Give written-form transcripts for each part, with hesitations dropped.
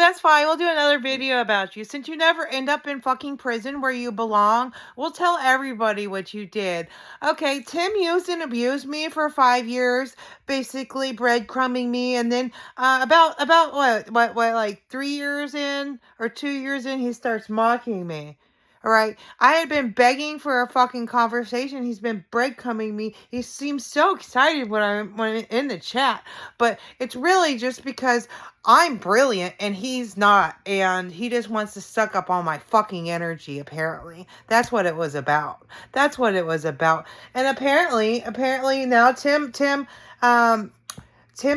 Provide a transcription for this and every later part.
that's fine. We'll do another video about you. Since you never end up in fucking prison where you belong, we'll tell everybody what you did. Okay, Tim used and abused me for 5 years, basically breadcrumbing me, and then about what like 3 years in or 2 years in, he starts mocking me. All right. I had been begging for a fucking conversation. He's been breadcrumbing me. He seems so excited when in the chat, but it's really just because I'm brilliant and he's not, and he just wants to suck up all my fucking energy. Apparently, that's what it was about. That's what it was about. And apparently now Tim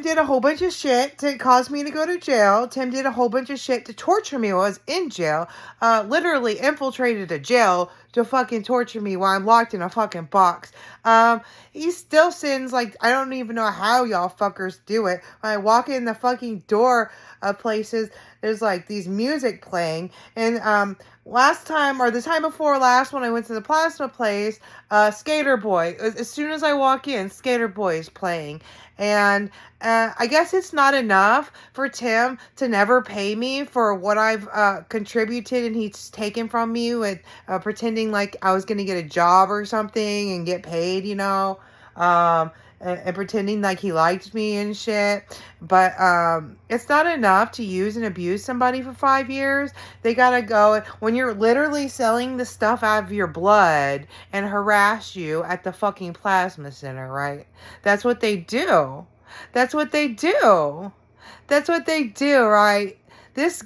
did a whole bunch of shit to cause me to go to jail. Tim did a whole bunch of shit to torture me while I was in jail. Literally infiltrated a jail to fucking torture me while I'm locked in a fucking box. He still sins like, I don't even know how y'all fuckers do it. When I walk in the fucking door of places, there's like these music playing. And, last time, or the time before last, when I went to the plasma place, Skater Boy, as soon as I walk in, Skater Boy is playing. And I guess it's not enough for Tim to never pay me for what I've contributed and he's taken from me with pretending like I was going to get a job or something and get paid, you know, and pretending like he liked me and shit. But it's not enough to use and abuse somebody for 5 years. They gotta go when you're literally selling the stuff out of your blood and harass you at the fucking plasma center, right? That's what they do. That's what they do. That's what they do, right? This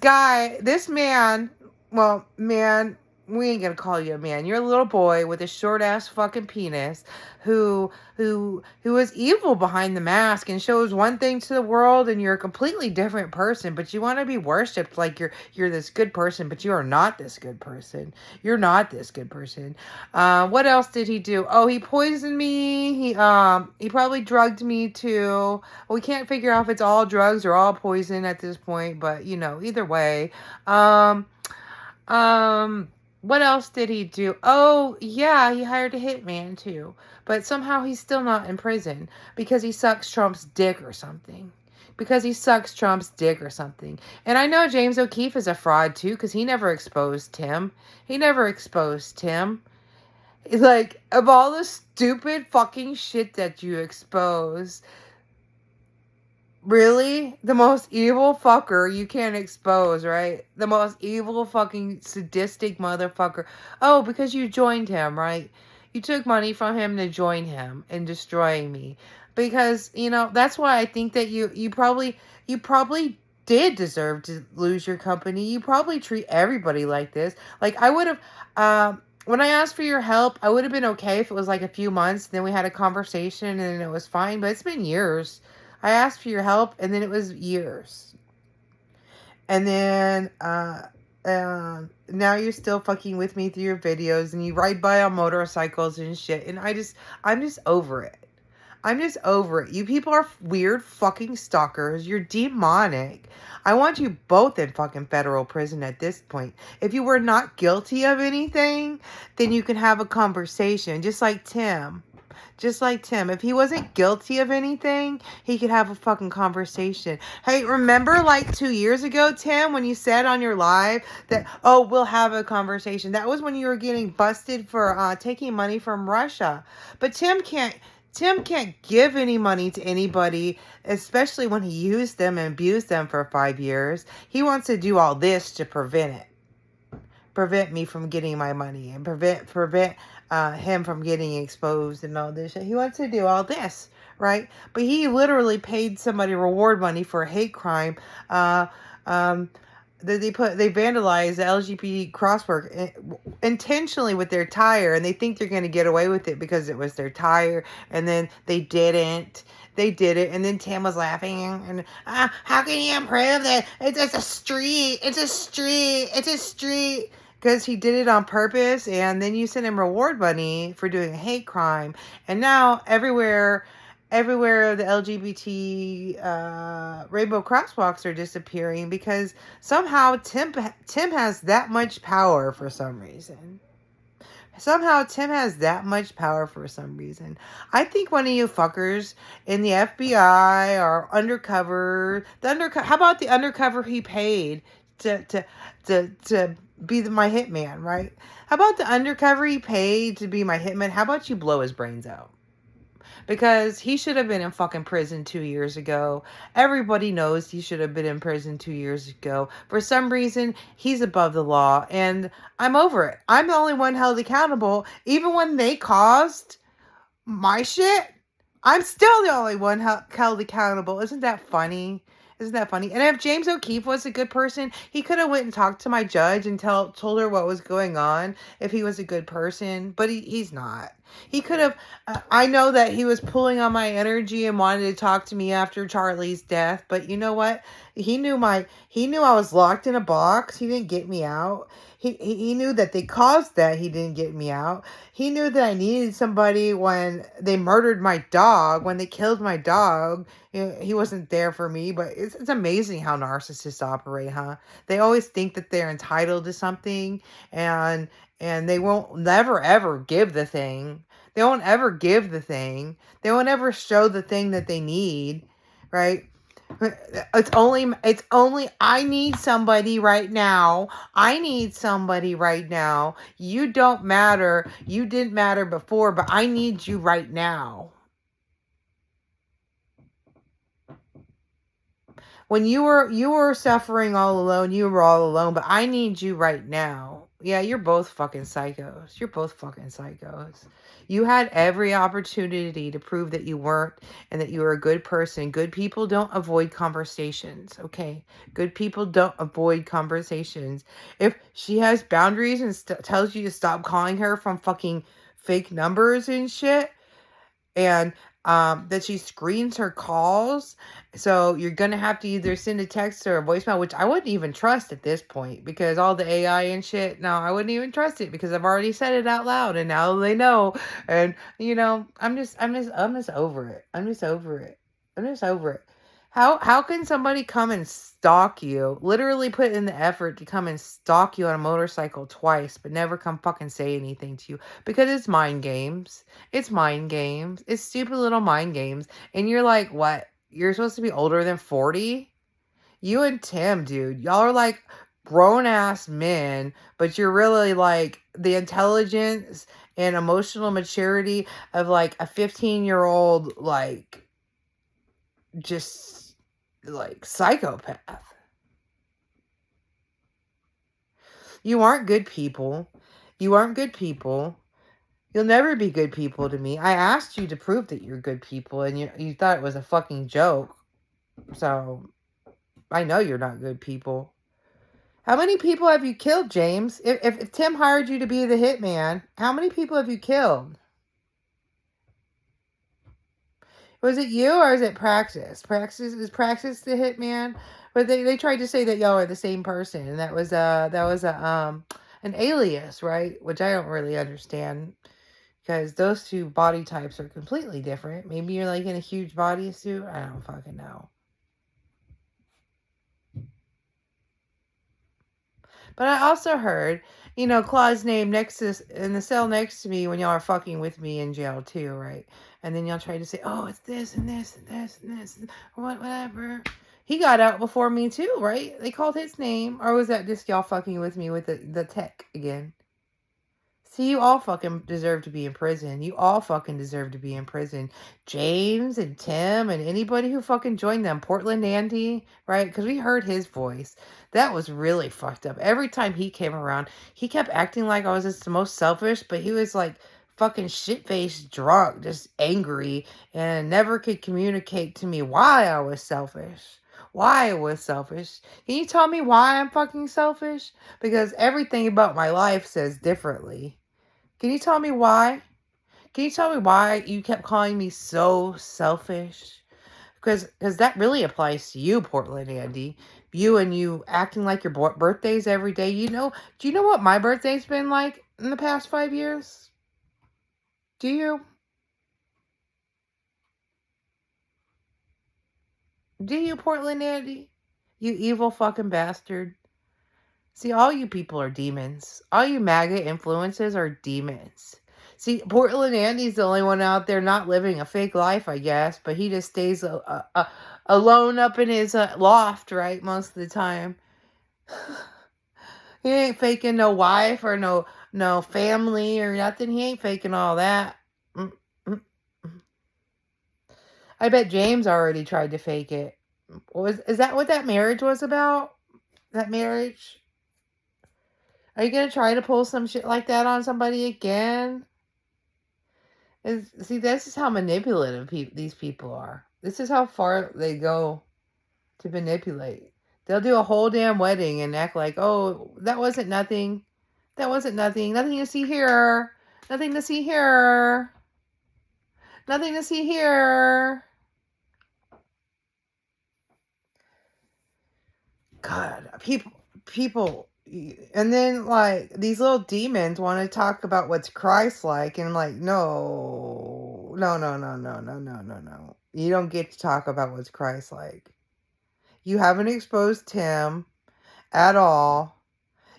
man, well, man, we ain't gonna call you a man. You're a little boy with a short ass fucking penis who is evil behind the mask and shows one thing to the world, and you're a completely different person, but you want to be worshipped like you're this good person, but you are not this good person. You're not this good person. What else did he do? Oh, he poisoned me. He probably drugged me too. We can't figure out if it's all drugs or all poison at this point, but you know, either way. What else did he do? Oh, yeah, he hired a hitman too. But somehow he's still not in prison because he sucks Trump's dick or something. Because he sucks Trump's dick or something. And I know James O'Keefe is a fraud too because he never exposed Tim. He never exposed Tim. Like, of all the stupid fucking shit that you expose, really? The most evil fucker you can't expose, right? The most evil fucking sadistic motherfucker. Oh, because you joined him, right? You took money from him to join him in destroying me. Because, you know, that's why I think that you probably did deserve to lose your company. You probably treat everybody like this. Like, I would have, when I asked for your help, I would have been okay if it was like a few months, then we had a conversation and it was fine, but it's been years. I asked for your help, and then it was years. And then, now you're still fucking with me through your videos, and you ride by on motorcycles and shit, and I'm just over it. I'm just over it. You people are weird fucking stalkers. You're demonic. I want you both in fucking federal prison at this point. If you were not guilty of anything, then you can have a conversation, just like Tim. Just like Tim. If he wasn't guilty of anything, he could have a fucking conversation. Hey, remember like 2 years ago, Tim, when you said on your live that, oh, we'll have a conversation? That was when you were getting busted for taking money from Russia. But Tim can't give any money to anybody, especially when he used them and abused them for 5 years. He wants to do all this to prevent me from getting my money and prevent him from getting exposed and all this shit. He wants to do all this, right? But he literally paid somebody reward money for a hate crime. They vandalized the LGBT crosswalk intentionally with their tire, and they think they're going to get away with it because it was their tire, and then they didn't. They did it, and then Tim was laughing, and how can you improve that? It's a street. Because he did it on purpose, and then you sent him reward money for doing a hate crime. And now everywhere the LGBT rainbow crosswalks are disappearing because somehow Tim has that much power for some reason. Somehow Tim has that much power for some reason. I think one of you fuckers in the FBI or undercover, how about the undercover he paid to be my hitman, right? How about the undercover he paid to be my hitman? How about you blow his brains out? Because he should have been in fucking prison 2 years ago. Everybody knows he should have been in prison 2 years ago. For some reason, he's above the law, and I'm over it. I'm the only one held accountable. Even when they caused my shit, I'm still the only one held accountable. Isn't that funny? Isn't that funny? And if James O'Keefe was a good person, he could have went and talked to my judge and told her what was going on if he was a good person. But he's not. He could have. I know that he was pulling on my energy and wanted to talk to me after Charlie's death. But you know what? He knew I was locked in a box. He didn't get me out. He knew that they caused that. He didn't get me out. He knew that I needed somebody when they murdered my dog, when they killed my dog. He wasn't there for me, but it's amazing how narcissists operate, huh? They always think that they're entitled to something, and they won't never ever give the thing. They won't ever give the thing. They won't ever show the thing that they need, right? It's only I need somebody right now. I need somebody right now. You don't matter. You didn't matter before, but I need you right now. When you were suffering all alone, you were all alone, but I need you right now. Yeah, you're both fucking psychos. You're both fucking psychos. You had every opportunity to prove that you weren't and that you were a good person. Good people don't avoid conversations, okay? Good people don't avoid conversations. If she has boundaries and tells you to stop calling her from fucking fake numbers and shit, and that she screens her calls. So you're gonna have to either send a text or a voicemail, which I wouldn't even trust at this point because all the AI and shit. No, I wouldn't even trust it because I've already said it out loud and now they know. And I'm just over it. I'm just over it. I'm just over it. How can somebody come and stalk you? Literally put in the effort to come and stalk you on a motorcycle twice, but never come fucking say anything to you because it's mind games. It's mind games. It's stupid little mind games. And you're like, what? You're supposed to be older than 40? You and Tim, dude, y'all are like grown ass men, but you're really like the intelligence and emotional maturity of like a 15-year-old, like just like psychopath. You aren't good people. You aren't good people. You'll never be good people to me. I asked you to prove that you're good people, and you thought it was a fucking joke. So, I know you're not good people. How many people have you killed, James? If Tim hired you to be the hitman, how many people have you killed? Was it you or is it Praxis? Is Praxis the hitman? But they tried to say that y'all are the same person, and that was an alias, right? Which I don't really understand. Because those two body types are completely different. Maybe you're like in a huge bodysuit. I don't fucking know. But I also heard, Claude's name in the cell next to me when y'all are fucking with me in jail too, right? And then y'all try to say, oh, it's this and this and this and this and whatever. He got out before me too, right? They called his name. Or was that just y'all fucking with me with the tech again? See, you all fucking deserve to be in prison. You all fucking deserve to be in prison. James and Tim and anybody who fucking joined them. Portland Andy, right? Because we heard his voice. That was really fucked up. Every time he came around, he kept acting like I was just the most selfish, but he was like fucking shit-faced drunk, just angry, and never could communicate to me why I was selfish. Why I was selfish. Can you tell me why I'm fucking selfish? Because everything about my life says differently. Can you tell me why? Can you tell me why you kept calling me so selfish? Because that really applies to you, Portland Andy. You acting like your birthdays every day. Do you know what my birthday's been like in the past 5 years? Do you? Do you, Portland Andy? You evil fucking bastard. See, all you people are demons. All you MAGA influences are demons. See, Portland Andy's the only one out there not living a fake life, I guess, but he just stays alone up in his loft, right, most of the time. He ain't faking no wife or no family or nothing. He ain't faking all that. Mm, mm, mm. I bet James already tried to fake it. Is that what that marriage was about? That marriage? Are you gonna try to pull some shit like that on somebody again? See, this is how manipulative these people are. This is how far they go to manipulate. They'll do a whole damn wedding and act like, oh, that wasn't nothing. That wasn't nothing. Nothing to see here. Nothing to see here. Nothing to see here. God, people, and then like these little demons want to talk about what's Christ-like, and I'm like, no, no, no, no, no, no, no, no, no. You don't get to talk about what's Christ-like. You haven't exposed him at all.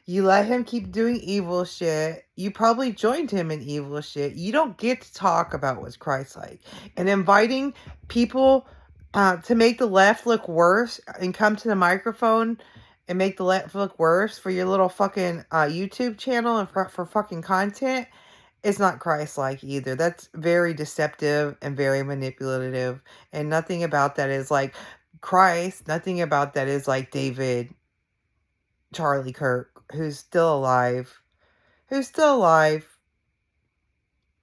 You let him keep doing evil shit. You probably joined him in evil shit. You don't get to talk about what's Christ-like. And inviting people to make the left look worse and come to the microphone and make the left look worse for your little fucking YouTube channel and for fucking content is not Christ-like either. That's very deceptive and very manipulative. And nothing about that is like Christ. Nothing about that is like David Charlie Kirk, who's still alive. Who's still alive.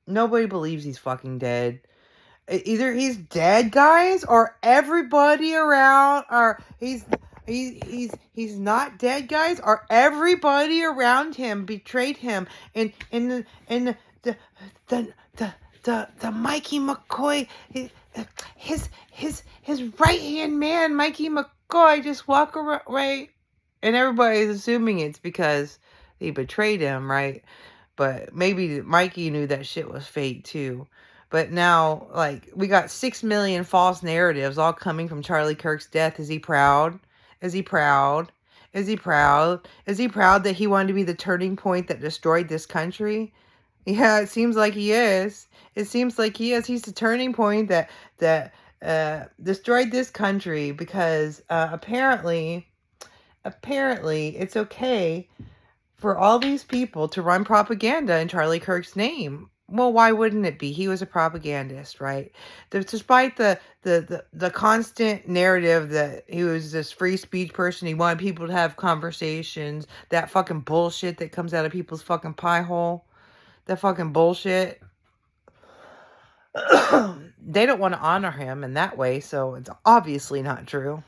Nobody believes he's fucking dead. Either he's dead, guys, or everybody around, or he's not dead, guys, or everybody around him betrayed him. And the Mikey McCoy, his right hand man, Mikey McCoy, just walk around, right? And everybody's assuming it's because he betrayed him, right? But maybe Mikey knew that shit was fake too. But now, like, we got 6 million false narratives all coming from Charlie Kirk's death. Is he proud? Is he proud? Is he proud? Is he proud that he wanted to be the turning point that destroyed this country? Yeah, it seems like he is. It seems like he is. He's the turning point that destroyed this country because apparently it's okay for all these people to run propaganda in Charlie Kirk's name. Well, why wouldn't it be? He was a propagandist, right? Despite the constant narrative that he was this free speech person, he wanted people to have conversations, that fucking bullshit that comes out of people's fucking pie hole, that fucking bullshit. They don't want to honor him in that way, so it's obviously not true.